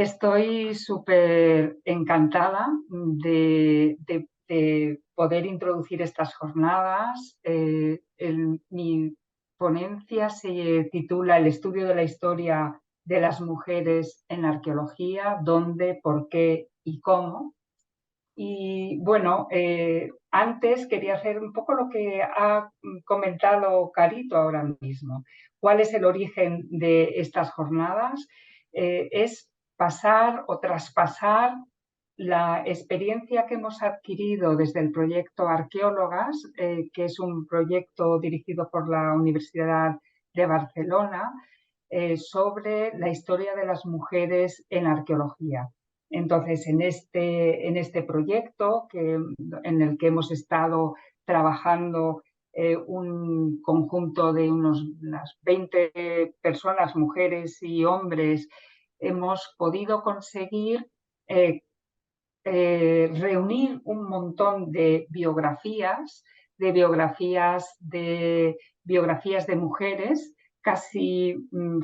Estoy súper encantada de poder introducir estas jornadas. Mi ponencia se titula El estudio de la historia de las mujeres en la arqueología, dónde, por qué y cómo. Y bueno, antes quería hacer un poco lo que ha comentado Carito ahora mismo. ¿Cuál es el origen de estas jornadas? Es pasar o traspasar la experiencia que hemos adquirido desde el proyecto Arqueólogas, que es un proyecto dirigido por la Universidad de Barcelona, sobre la historia de las mujeres en la arqueología. Entonces, en este proyecto en el que hemos estado trabajando un conjunto de unas 20 personas, mujeres y hombres, hemos podido conseguir reunir un montón de biografías de mujeres, casi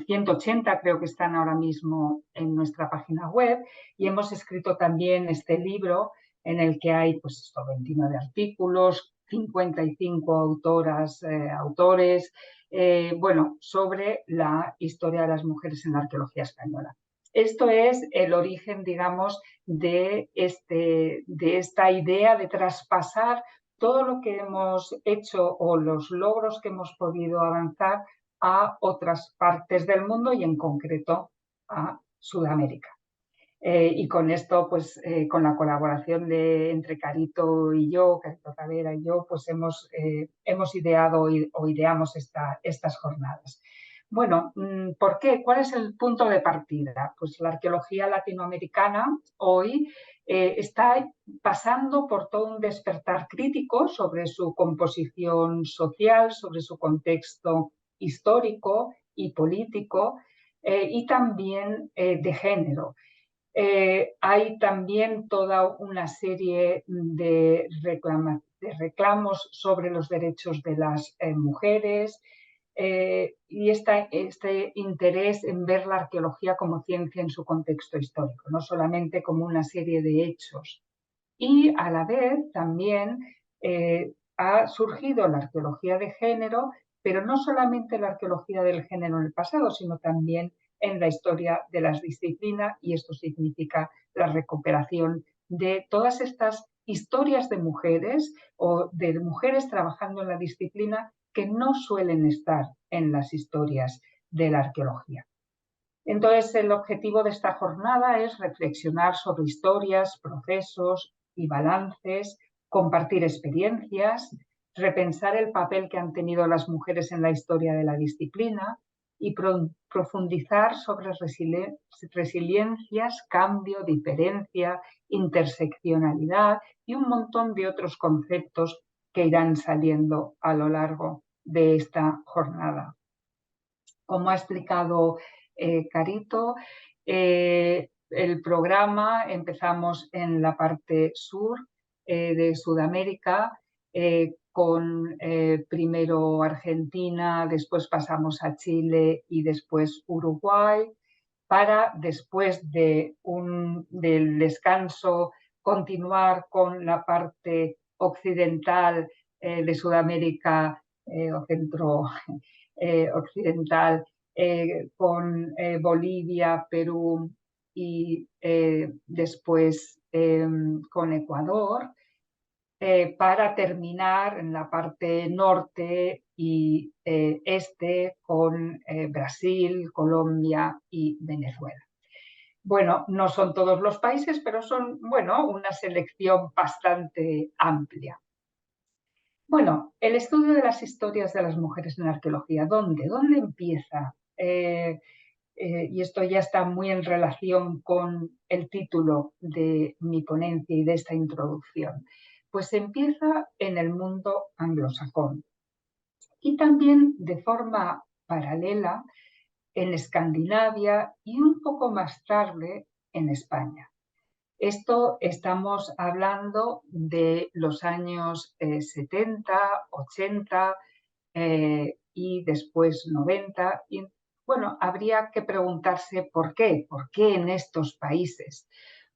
180 creo que están ahora mismo en nuestra página web, y hemos escrito también este libro en el que hay pues 29 artículos, 55 autoras, autores, bueno, sobre la historia de las mujeres en la arqueología española. Esto es el origen, digamos, de esta idea de traspasar todo lo que hemos hecho o los logros que hemos podido avanzar a otras partes del mundo y en concreto a Sudamérica. Y con esto, pues con la colaboración entre Carito y yo, Carito Tavera y yo, pues hemos ideado o ideamos estas jornadas. Bueno, ¿por qué? ¿Cuál es el punto de partida? Pues la arqueología latinoamericana hoy está pasando por todo un despertar crítico sobre su composición social, sobre su contexto histórico y político y también de género. Hay también toda una serie de reclamos sobre los derechos de las mujeres y este interés en ver la arqueología como ciencia en su contexto histórico, no solamente como una serie de hechos. Y a la vez también ha surgido la arqueología de género, pero no solamente la arqueología del género en el pasado, sino también en la historia de las disciplinas, y esto significa la recuperación de todas estas historias de mujeres o de mujeres trabajando en la disciplina que no suelen estar en las historias de la arqueología. Entonces, el objetivo de esta jornada es reflexionar sobre historias, procesos y balances, compartir experiencias, repensar el papel que han tenido las mujeres en la historia de la disciplina y profundizar sobre resiliencias, cambio, diferencia, interseccionalidad y un montón de otros conceptos que irán saliendo a lo largo de esta jornada. Como ha explicado Carito, el programa empezamos en la parte sur de Sudamérica con primero Argentina, después pasamos a Chile y después Uruguay, para después del descanso continuar con la parte occidental de Sudamérica o centro occidental con Bolivia, Perú y después con Ecuador, para terminar en la parte norte y este con Brasil, Colombia y Venezuela. Bueno, no son todos los países, pero son, bueno, una selección bastante amplia. Bueno, el estudio de las historias de las mujeres en la arqueología, ¿dónde? ¿Dónde empieza? Y esto ya está muy en relación con el título de mi ponencia y de esta introducción. Pues empieza en el mundo anglosajón y también de forma paralela en Escandinavia y un poco más tarde en España. Esto estamos hablando de los años 70, 80 y después 90, Bueno, habría que preguntarse por qué en estos países.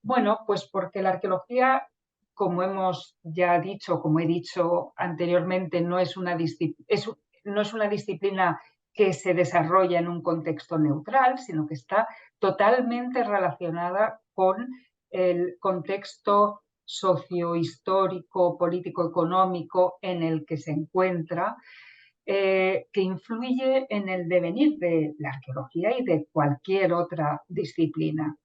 Bueno, pues porque la arqueología, como hemos ya dicho, como he dicho anteriormente, no es una disciplina que se desarrolla en un contexto neutral, sino que está totalmente relacionada con el contexto sociohistórico, político, económico en el que se encuentra, que influye en el devenir de la arqueología y de cualquier otra disciplina.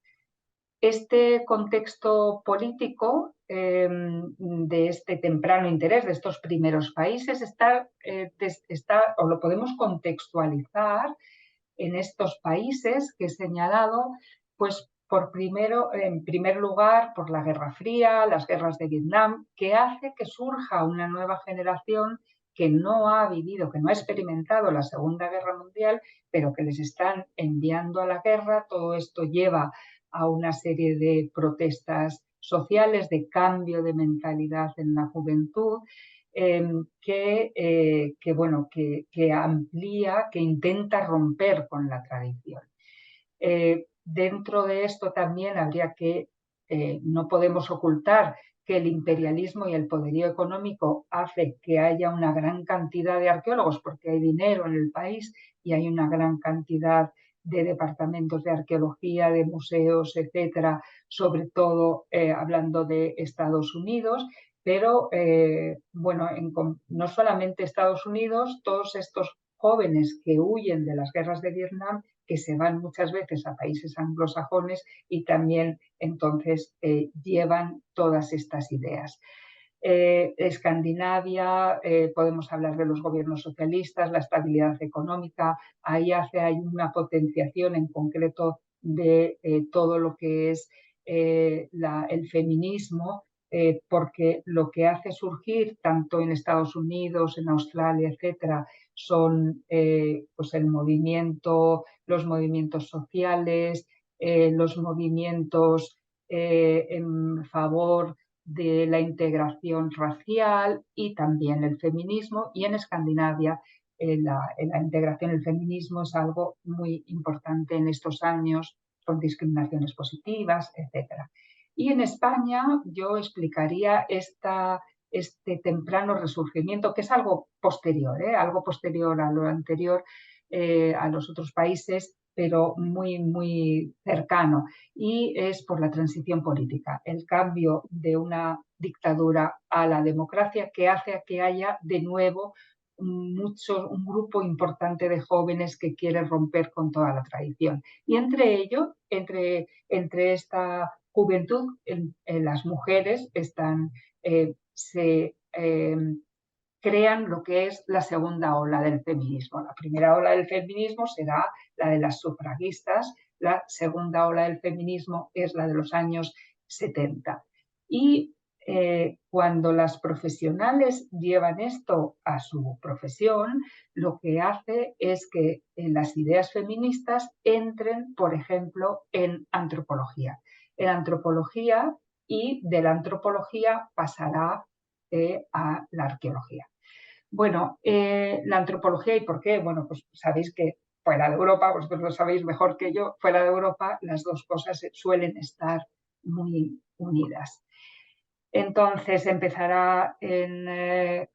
Este contexto político de este temprano interés de estos primeros países está, o lo podemos contextualizar en estos países que he señalado, pues en primer lugar, por la Guerra Fría, las guerras de Vietnam, que hace que surja una nueva generación que no ha vivido, que no ha experimentado la Segunda Guerra Mundial, pero que les están enviando a la guerra. Todo esto lleva a una serie de protestas sociales, de cambio de mentalidad en la juventud, que amplía, que intenta romper con la tradición. Dentro de esto también no podemos ocultar que el imperialismo y el poderío económico hace que haya una gran cantidad de arqueólogos, porque hay dinero en el país y hay una gran cantidad de departamentos de arqueología, de museos, etcétera, sobre todo hablando de Estados Unidos, pero no solamente Estados Unidos, todos estos jóvenes que huyen de las guerras de Vietnam, que se van muchas veces a países anglosajones y también entonces llevan todas estas ideas. Escandinavia, podemos hablar de los gobiernos socialistas, la estabilidad económica, hay una potenciación en concreto de todo lo que es el feminismo, porque lo que hace surgir tanto en Estados Unidos, en Australia, etcétera, son pues los movimientos sociales, los movimientos en favor de la integración racial y también el feminismo. Y en Escandinavia la integración, el feminismo es algo muy importante en estos años, con discriminaciones positivas, etcétera. Y en España yo explicaría este temprano resurgimiento, que es algo posterior a lo anterior, a los otros países, pero muy, muy cercano, y es por la transición política, el cambio de una dictadura a la democracia, que hace que haya de nuevo un grupo importante de jóvenes que quiere romper con toda la tradición. Y entre esta juventud, las mujeres se crean lo que es la segunda ola del feminismo. La primera ola del feminismo será la de las sufragistas, la segunda ola del feminismo es la de los años 70. Y cuando las profesionales llevan esto a su profesión, lo que hace es que las ideas feministas entren, por ejemplo, en antropología. En antropología, y de la antropología pasará a la arqueología. Bueno, la antropología, ¿y por qué? Bueno, pues sabéis que fuera de Europa, vosotros lo sabéis mejor que yo, fuera de Europa las dos cosas suelen estar muy unidas. Entonces empezará en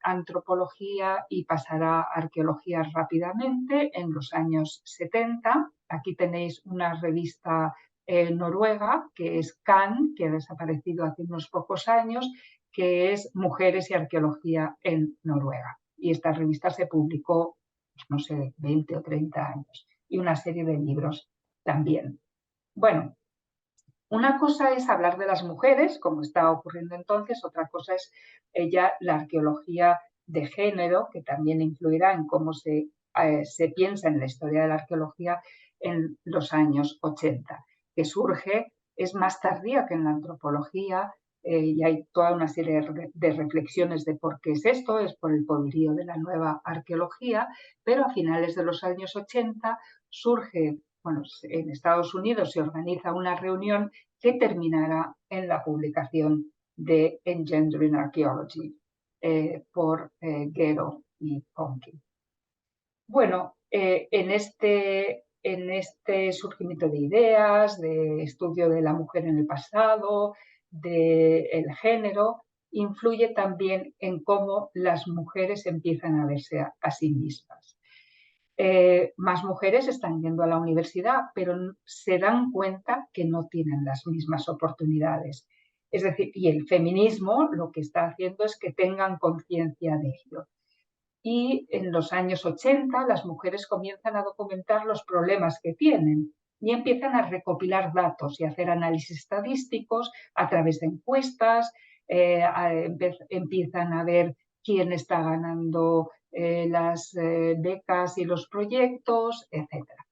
antropología y pasará a arqueología rápidamente en los años 70. Aquí tenéis una revista noruega, que es Kan, que ha desaparecido hace unos pocos años, que es Mujeres y Arqueología en Noruega. Y esta revista se publicó, no sé, 20 o 30 años. Y una serie de libros también. Bueno, una cosa es hablar de las mujeres, como está ocurriendo entonces, otra cosa es ya la arqueología de género, que también influirá en cómo se piensa en la historia de la arqueología en los años 80, que surge, es más tardía que en la antropología, y hay toda una serie de reflexiones de por qué es esto, es por el poderío de la nueva arqueología, pero a finales de los años 80 surge, bueno, en Estados Unidos se organiza una reunión que terminará en la publicación de Engendering Archaeology por Gero y Conkin. Bueno, en este en este surgimiento de ideas, de estudio de la mujer en el pasado, del género, influye también en cómo las mujeres empiezan a verse a sí mismas. Más mujeres están yendo a la universidad, pero se dan cuenta que no tienen las mismas oportunidades. Es decir, y el feminismo lo que está haciendo es que tengan conciencia de ello. Y en los años 80 las mujeres comienzan a documentar los problemas que tienen y empiezan a recopilar datos y hacer análisis estadísticos a través de encuestas, empiezan a ver quién está ganando las becas y los proyectos, etcétera.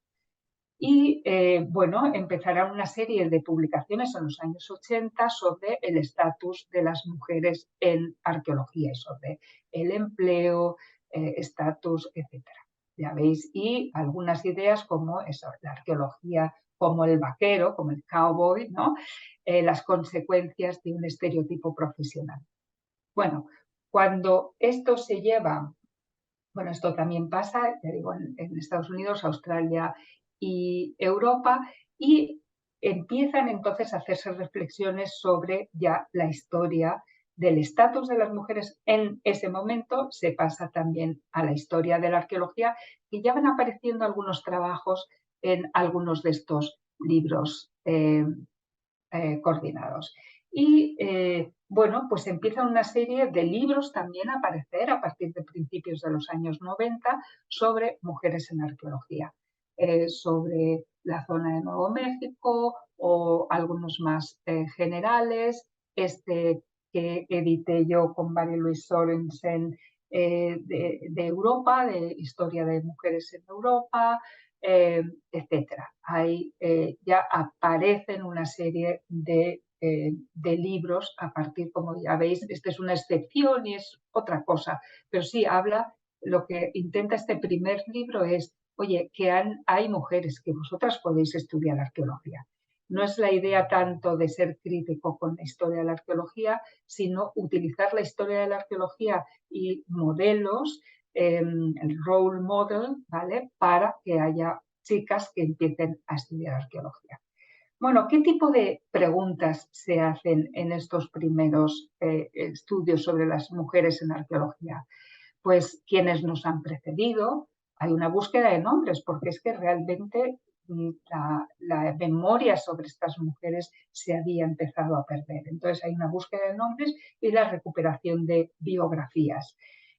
Y bueno, empezará una serie de publicaciones en los años 80 sobre el estatus de las mujeres en arqueología y sobre el empleo, estatus, etcétera. Ya veis, y algunas ideas como eso, la arqueología como el vaquero, como el cowboy, ¿no? Las consecuencias de un estereotipo profesional. Bueno, cuando esto se lleva, bueno, esto también pasa, ya digo, en Estados Unidos, Australia y Europa, y empiezan entonces a hacerse reflexiones sobre ya la historia del estatus de las mujeres en ese momento. Se pasa también a la historia de la arqueología, y ya van apareciendo algunos trabajos en algunos de estos libros coordinados. Y bueno, pues empieza una serie de libros también a aparecer a partir de principios de los años 90 sobre mujeres en arqueología, sobre la zona de Nuevo México o algunos más generales. Este que edité yo con Marie-Louise Sorensen de Europa, de historia de mujeres en Europa, etcétera. Ahí ya aparecen una serie de libros a partir, como ya veis, esta es una excepción y es otra cosa, pero sí habla, lo que intenta este primer libro es, oye, que hay mujeres, que vosotras podéis estudiar arqueología. No es la idea tanto de ser crítico con la historia de la arqueología, sino utilizar la historia de la arqueología y modelos, el role model, ¿vale? Para que haya chicas que empiecen a estudiar arqueología. Bueno, ¿qué tipo de preguntas se hacen en estos primeros estudios sobre las mujeres en arqueología? Pues quiénes nos han precedido. Hay una búsqueda de nombres, porque es que realmente la memoria sobre estas mujeres se había empezado a perder. Entonces hay una búsqueda de nombres y la recuperación de biografías.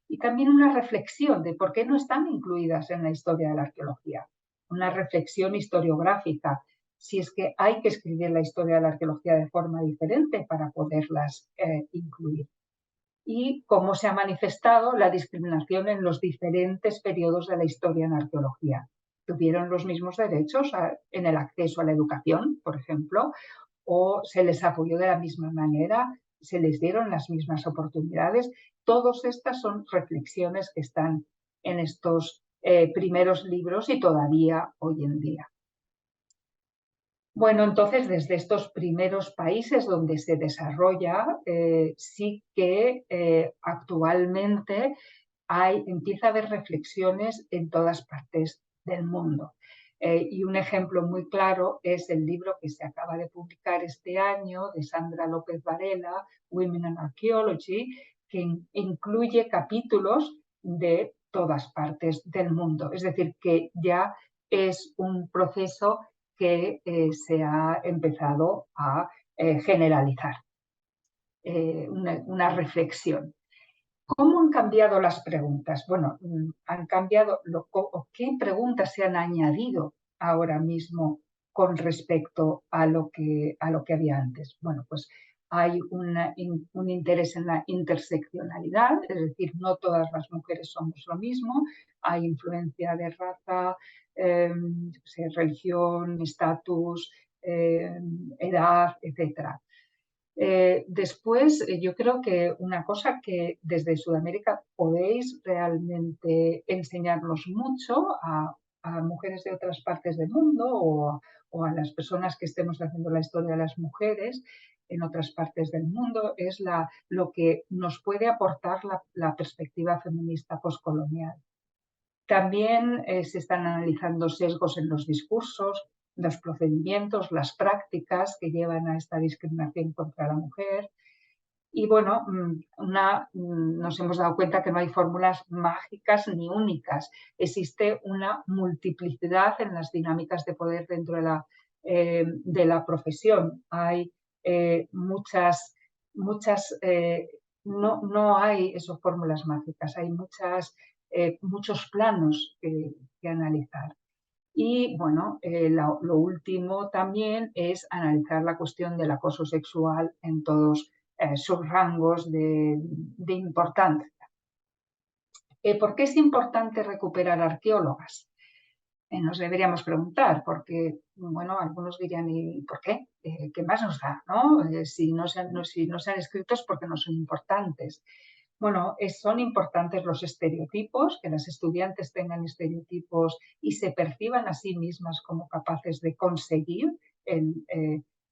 Y también una reflexión de por qué no están incluidas en la historia de la arqueología. Una reflexión historiográfica, si es que hay que escribir la historia de la arqueología de forma diferente para poderlas incluir. Y cómo se ha manifestado la discriminación en los diferentes periodos de la historia en arqueología. ¿Tuvieron los mismos derechos en el acceso a la educación, por ejemplo? ¿O se les apoyó de la misma manera? ¿Se les dieron las mismas oportunidades? Todas estas son reflexiones que están en estos primeros libros y todavía hoy en día. Bueno, entonces desde estos primeros países donde se desarrolla, sí que actualmente empieza a haber reflexiones en todas partes del mundo. Y un ejemplo muy claro es el libro que se acaba de publicar este año de Sandra López Varela, Women in Archaeology, que incluye capítulos de todas partes del mundo. Es decir, que ya es un proceso que se ha empezado a generalizar, una reflexión. ¿Cómo han cambiado las preguntas? Bueno, han cambiado, ¿qué preguntas se han añadido ahora mismo con respecto a lo que había antes? Bueno, pues hay un interés en la interseccionalidad, es decir, no todas las mujeres somos lo mismo, hay influencia de raza, religión, estatus, edad, etcétera. Después, yo creo que una cosa que desde Sudamérica podéis realmente enseñarnos mucho a mujeres de otras partes del mundo o a las personas que estemos haciendo la historia de las mujeres en otras partes del mundo es lo que nos puede aportar la perspectiva feminista postcolonial. También se están analizando sesgos en los discursos, los procedimientos, las prácticas que llevan a esta discriminación contra la mujer. Y bueno, nos hemos dado cuenta que no hay fórmulas mágicas ni únicas. Existe una multiplicidad en las dinámicas de poder dentro de la profesión. Hay muchas, no hay esas fórmulas mágicas, hay muchos planos que analizar. Y bueno, lo último también es analizar la cuestión del acoso sexual en todos sus rangos de importancia. ¿Por qué es importante recuperar arqueólogas? Nos deberíamos preguntar, porque, bueno, algunos dirían, ¿y por qué? ¿Qué más nos da? ¿No? Si no se han escrito es porque no son importantes. Bueno, son importantes los estereotipos, que las estudiantes tengan estereotipos y se perciban a sí mismas como capaces de conseguir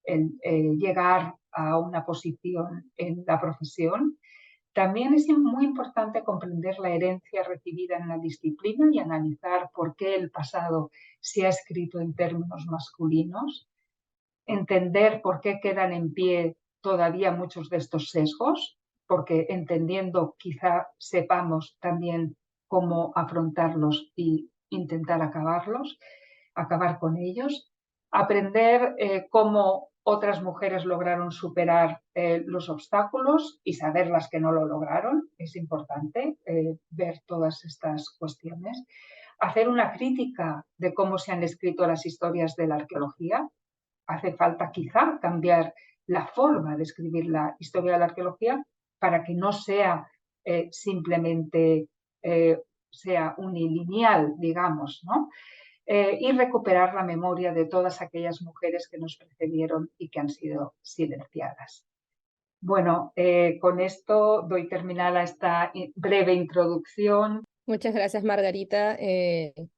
llegar a una posición en la profesión. También es muy importante comprender la herencia recibida en la disciplina y analizar por qué el pasado se ha escrito en términos masculinos, entender por qué quedan en pie todavía muchos de estos sesgos, porque entendiendo quizá sepamos también cómo afrontarlos y intentar acabar con ellos, aprender cómo otras mujeres lograron superar los obstáculos y saber las que no lo lograron. Es importante ver todas estas cuestiones. Hacer una crítica de cómo se han escrito las historias de la arqueología. Hace falta quizá cambiar la forma de escribir la historia de la arqueología para que no sea simplemente sea unilineal, digamos, ¿no? Y recuperar la memoria de todas aquellas mujeres que nos precedieron y que han sido silenciadas. Bueno, con esto doy terminada esta breve introducción. Muchas gracias, Margarita.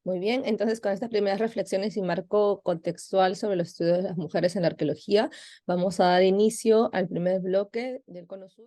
Muy bien, entonces con estas primeras reflexiones y marco contextual sobre los estudios de las mujeres en la arqueología, vamos a dar inicio al primer bloque del Cono Sur.